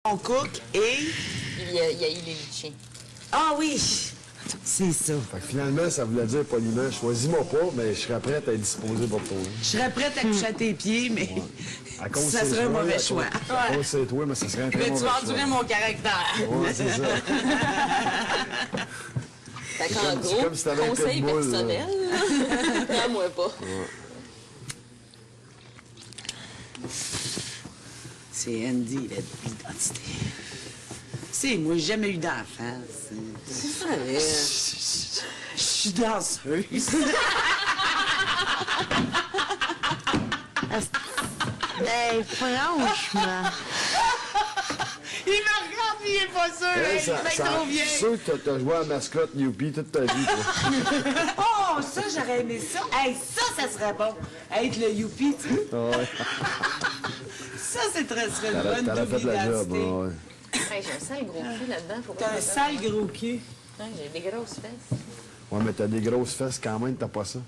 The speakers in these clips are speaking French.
On cook et... Il a eu les litchis. Ah oui! C'est ça. Fait que finalement, ça voulait dire poliment, choisis-moi pas, mais je serais prête à être disposée pour toi. Je serais prête à coucher à tes pieds, mais À cause ça c'est serait un toi, mauvais à choix. À cause c'est toi, mais ça serait un très Mais tu mauvais vendurais choix. mon caractère. Ouais, c'est ça. Fait qu'en c'est gros, comme si t'avais un conseil pitbull, là. personnel, prends-moi pas. C'est Andy, l'identité. C'est moi, j'ai jamais eu d'enfant. C'est vrai. Je suis danseuse. Hey, franchement. Il me regarde, il est pas sûr. Hey, Il est trop je bien. suis sûr que t'as joué à la mascotte Youpi toute ta vie, toi. Oh, ça, j'aurais aimé ça. Hey, ça serait bon. Être le youpi, tu sais. Ouais. Ça, serait une bonne T'as double fait la job, identité. ouais. Hey, j'ai un sale gros cul là-dedans. Faut pas T'as un que ça sale gros cul. Ouais, j'ai des grosses fesses. Ouais, mais t'as des grosses fesses quand même, t'as pas ça.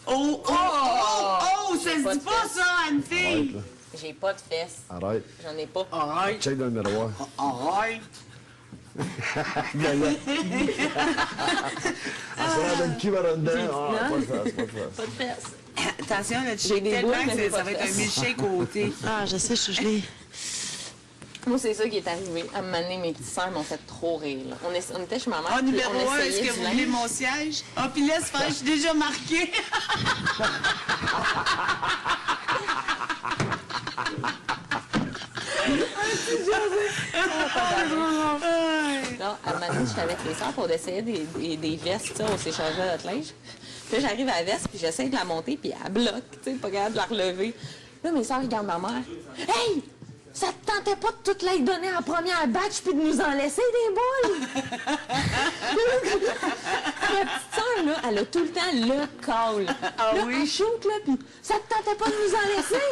Oh, oh, oh, oh, ça se Pas dit de pas fesses. ça, une Arrête, fille. là. J'ai pas de fesses. Arrête. J'en ai pas. Arrête, Check dans le miroir. arrête. Ah, ça donne qui va là-dedans? Ah, pas de face, pas de face. Pas de fesses. Attention, là, tu J'ai shakes des tellement boules, mais que j'ai ça pas va de être un fesses. milkshake côté. Ah, je sais, je l'ai. Moi, c'est ça qui est arrivé. À un moment donné, mes petites sœurs m'ont fait trop rire. Là. On était chez ma mère. Ah, puis numéro on 1, est-ce essayait que du vous voulez linge. mon siège? Ah, puis laisse faire, je suis déjà marquée. Là, à un moment donné, j'étais avec les sœurs pour essayer des vestes, tu sais, on s'est changé notre linge. Puis là, j'arrive à la veste, puis j'essaie de la monter, puis elle bloque, tu sais, pas capable de la relever. Là, mes sœurs regardent ma mère. Hey! Ça te tentait pas de toutes les donner en première batch puis de nous en laisser des boules? Ma petite sœur, là, elle a tout le temps le call. Ah là, oui? elle shoot, là, puis ça te tentait pas de nous en laisser?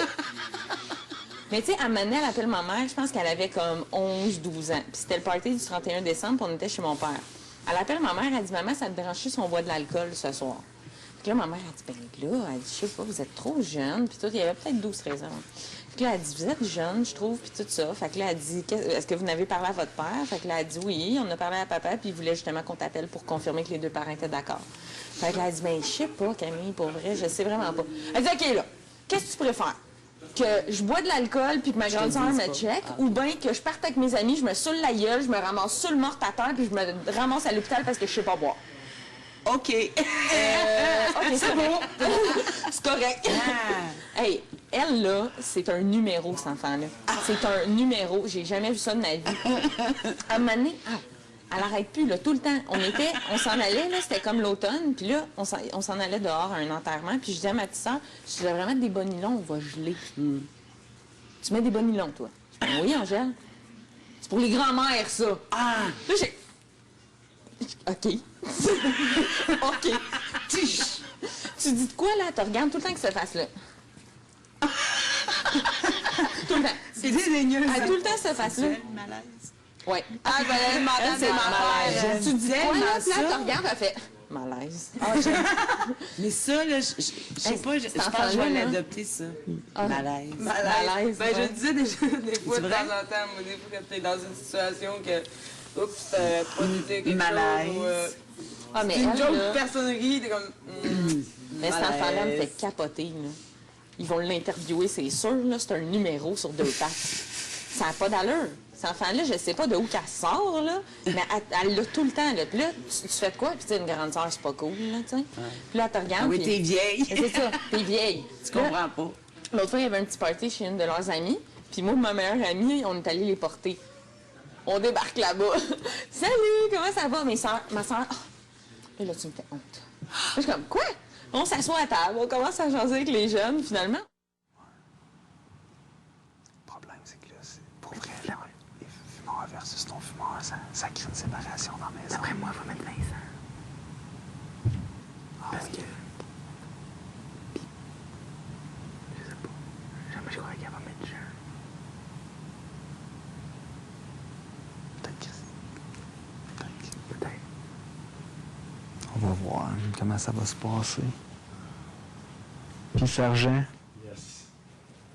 Mais tu sais, à un moment donné, elle appelle ma mère, je pense qu'elle avait comme 11-12 ans. Puis c'était le party du 31 décembre, puis on était chez mon père. Elle appelle ma mère, elle dit « Maman, ça te dérange si on boit de l'alcool ce soir? » Puis là, ma mère, elle dit « Ben là, elle dit, je sais pas, vous êtes trop jeune. » Puis tout, il y avait peut-être 12-13 ans. Puis là, elle dit « Vous êtes jeune, je trouve, puis tout ça. » Fait que là, elle dit « Est-ce que vous n'avez parlé à votre père? » Fait que là, elle dit « Oui, on a parlé à papa, puis il voulait justement qu'on t'appelle pour confirmer que les deux parents étaient d'accord. » Fait que là, elle dit « Ben, je sais pas, Camille, pour vrai, je sais vraiment pas. » Elle dit « OK, là, qu'est-ce que tu préfères? Que je bois de l'alcool puis que ma grande sœur me check, ou bien que je parte avec mes amis, je me saoule la gueule, je me ramasse sur le mort à terre puis je me ramasse à l'hôpital parce que je sais pas boire. » OK. OK, c'est bon. C'est correct. Hey, elle, là, c'est un numéro, cet enfant-là. C'est un numéro. J'ai jamais vu ça de ma vie. À un moment donné, elle arrête plus, là, tout le temps. On s'en allait, là, c'était comme l'automne, puis là, on s'en allait dehors à un enterrement, puis je disais à ma petite sœur, je devrais mettre des bas nylons, on va geler. Tu mets des bas nylons, toi? Je dis, oui, Angèle. C'est pour les grands-mères, ça. Ah, Là, j'ai... OK. OK. Tu dis de quoi, là? Tu regardes tout le temps que ça fasse là. Tout le temps. c'est dédaigneux. Elle a tout le temps cette face-là. Malaise. Oui. Ah, ben, madame, C'est malaise. malaise. Tu dis de quoi, là? Puis là, ça. tu regardes, elle fait malaise. Mais ça, là, je sais pas, je pense que je vais l'adopter, ça. Malaise. Malaise. Ben, je ouais. le disais déjà des fois, de vrai? temps en temps, moi, des fois, quand t'es dans une situation que, oups, t'as pas dit quelque Malaise. chose, ou, Ah, mais c'est une elle, joke, là, personne rit, t'es comme, mais cet malaise. enfant-là me fait capoter, là. Ils vont l'interviewer, c'est sûr, là. C'est un numéro sur 2 pattes. Ça n'a pas d'allure. Cet enfant-là, je sais pas de où qu'elle sort, là, mais elle l'a tout le temps, là. Puis là, tu fais de quoi? Puis tu sais, une grande sœur, c'est pas cool, là, tu sais. Puis là, elle te regarde. Ah oui, puis- t'es vieille. Mais c'est ça, t'es vieille. Tu comprends pas. L'autre fois, il y avait un petit party chez une de leurs amies. Puis moi, ma meilleure amie, on est allés les porter. On débarque là-bas. Salut, comment ça va? Ma soeur, et là, tu me fais honte. Je suis comme, quoi? On s'assoit à table, on commence à jaser avec les jeunes, finalement. Le problème, c'est que là, pour vrai, là, les fumeurs versus non-fumeurs, ça crée une séparation dans la maison. Après moi, il va mettre Vincent. Parce que... Puis... Je sais pas. Jamais je croyais qu'elle va mettre Jean. Peut-être que Peut-être. on va voir comment ça va se passer. Puis Sergent,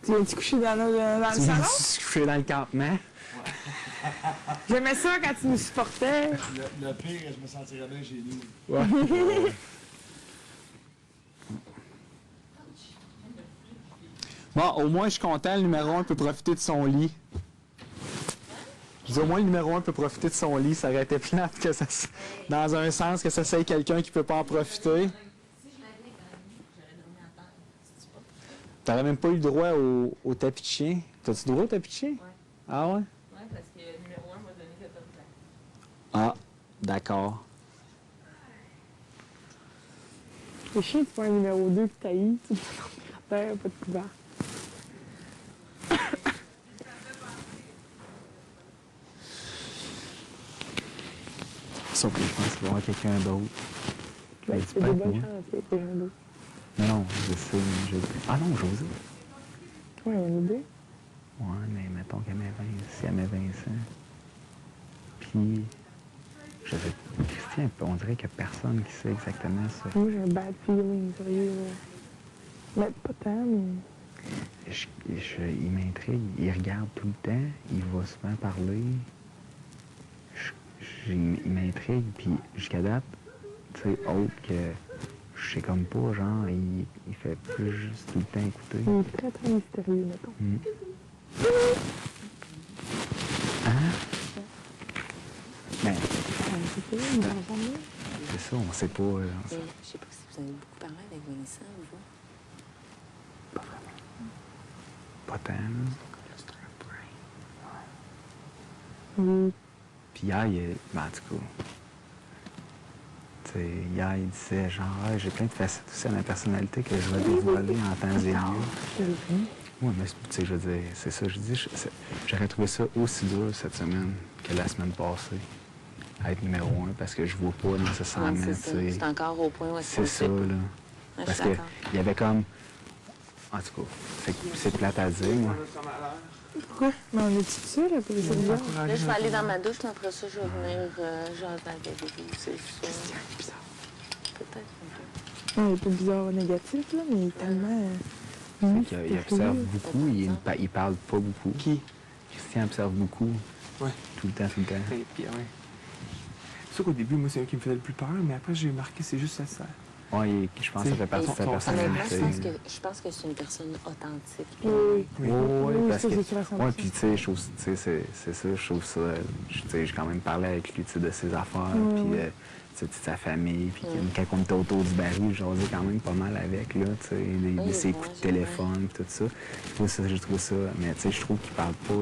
tu viens-tu coucher dans le salon? tu coucher dans le campement? J'aimais ça quand tu nous supportais. Le pire, je me sentirais bien chez nous. Bon, au moins, je suis content, le numéro 1 peut profiter de son lit. Je dis, au moins, le numéro 1 peut profiter de son lit. Ça aurait été plate que ça, dans un sens, que ça soit quelqu'un qui peut pas en profiter. T'aurais même pas eu le droit au tapis de chien. T'as-tu le droit au tapis de chien? Ouais. Ah ouais? Oui, parce que le numéro 1 m'a donné 14 ans. Ah, d'accord. C'est chiant, tu prends un numéro 2 puis t'haïs, tu peux dormir à terre, pas de couvert. Sauf que je pense qu'il va y avoir quelqu'un d'autre. Ben, C'est c'est pas des moi. bonnes chances qu'il y ait quelqu'un d'autre. Non, je sais, mais je... Ah non, José. Ouais, il y en a deux. Ouais, mais mettons qu'elle met 20, si elle met Vincent. Puis, je sais, Christian, on dirait qu'il n'y a personne qui sait exactement ça. Moi, j'ai un bad feeling, sérieux. Là. Mais pas tant, mais... Il m'intrigue, il regarde tout le temps, il va souvent parler. Il m'intrigue, puis jusqu'à date, tu sais, autre que je sais comme pas, genre, il fait plus juste tout le temps écouter. Il est très, très mystérieux, mettons. Hein? Ben, C'est ça, il va jamais. c'est ça, on sait pas. Je sais pas si vous avez beaucoup parlé avec Vincent ou pas. Pas tant, là. Oui. Puis hier, ben, en tout cas, tu sais, hier, il disait genre, ah, j'ai plein de facettes aussi à ma personnalité que je vais dévoiler en temps et lieu. Oui, mais tu sais, je veux dire, c'est ça, je dis, j'aurais trouvé ça aussi dur cette semaine que la semaine passée, à être numéro 1, parce que je vois pas nécessairement, tu sais. C'est encore au point où C'est ça, là. Ouais, Parce qu'il y avait comme. En tout cas, c'est plate à dire, moi. Pourquoi? Mais on est tout seul, là, pour les bizarre. Là, je vais aller dans ma douche, puis après ça, je vais venir jaser avec vous, c'est sûr. Peut-être un peu. Ouais, il est pas bizarre négatif, là, mais il est tellement... Il observe beaucoup, il parle pas beaucoup. Qui? Christian observe beaucoup. Ouais. Tout le temps, tout le temps. Et puis, ouais. C'est sûr qu'au début, moi, c'est un qui me faisait le plus peur, mais après, j'ai remarqué c'est juste ça. Oui, je pense que ça fait partie de sa Honnêtement, personnalité. je pense que c'est une personne authentique. Oui. Oui, parce ça, que. c'est sûr à 100%. Oui, puis tu sais, c'est ça, je trouve ça. Tu sais, j'ai quand même parlé avec lui, tu sais, de ses affaires, puis tu sais, de sa famille, puis quand on était autour du baril, j'osais quand même pas mal avec, là, tu sais, ses coups de téléphone, puis tout ça. J'ai trouvé ça, mais tu sais, je trouve qu'il parle pas,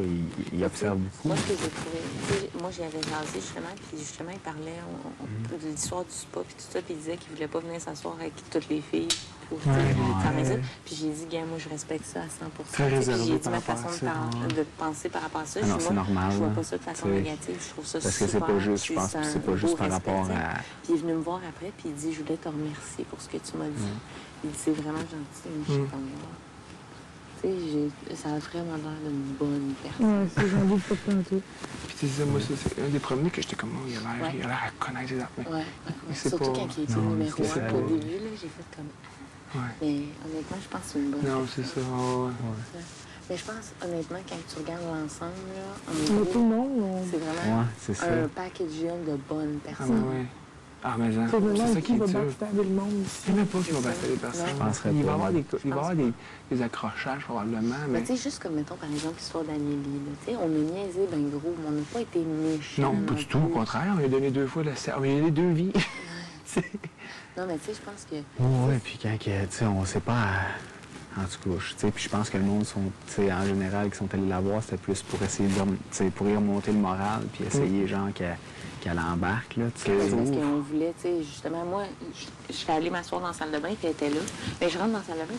il observe beaucoup. Moi, ce que j'ai trouvé, tu sais, moi, j'y avais jasé justement, puis justement, il parlait de l'histoire du spa, puis tout ça, puis il disait qu'il voulait pas venir s'asseoir avec toutes les filles pour faire ça. Puis j'ai dit, gars, moi, je respecte ça à 100%. Très réservé Puis j'ai dit par ma rapport à façon ça. de penser par rapport à ça. Ah non, Moi, c'est normal, je vois là. pas ça de façon C'est- négative, je trouve ça Parce que c'est super. pas juste, je pense que c'est pas juste beau par rapport respect, à. Puis il est venu me voir après, puis il dit, je voulais te remercier pour ce que tu m'as dit. Il dit, c'est vraiment gentil. Moi, je suis comme moi. Tu sais, ça a vraiment l'air d'une bonne personne. Ouais, c'est j'en doute pas tant tout. Puis tu sais, moi, c'est un des premiers que j'étais comme, oh, il a l'air à connaître les affaires. Ouais. c'est Surtout pas- quand il était Non, numéro c'est 1. ça. Au début, là, j'ai fait comme. Ouais. Mais honnêtement, je pense que c'est une bonne Non, personne. c'est ça. Ouais. Mais je pense, honnêtement, quand tu regardes l'ensemble, là, en Mais gros, tout le monde, c'est vraiment Ouais, c'est ça. un packaging de bonnes Ah, personnes. mais ouais. Ah, mais genre, c'est le c'est ça monde qui qui est va dur. backstabber le monde ici. Il n'y en a pas qui vont battre les personnes. Je penserais Il va y pas. avoir des accrochages, probablement, Mais mais... tu sais, juste comme, mettons, par exemple, l'histoire d'Amélie, là, tu sais, on a niaisé ben gros, mais on n'a pas été méchants. Non, pas du tout. Au contraire, on lui a donné 2 fois la serre. On lui a donné 2 vies. Non, mais tu sais, je pense que... Oui, puis quand, tu sais, on sait pas. En tout cas, tu sais, puis je pense que le monde, tu sais, en général, qui sont allés la voir, c'était plus pour essayer de, tu sais, pour y remonter le moral, puis essayer, genre, qu'elle embarque, là, tu sais. C'est parce qu'on voulait, tu sais, justement, moi, je suis allée m'asseoir dans la salle de bain, puis elle était là. Mais je rentre dans la salle de bain,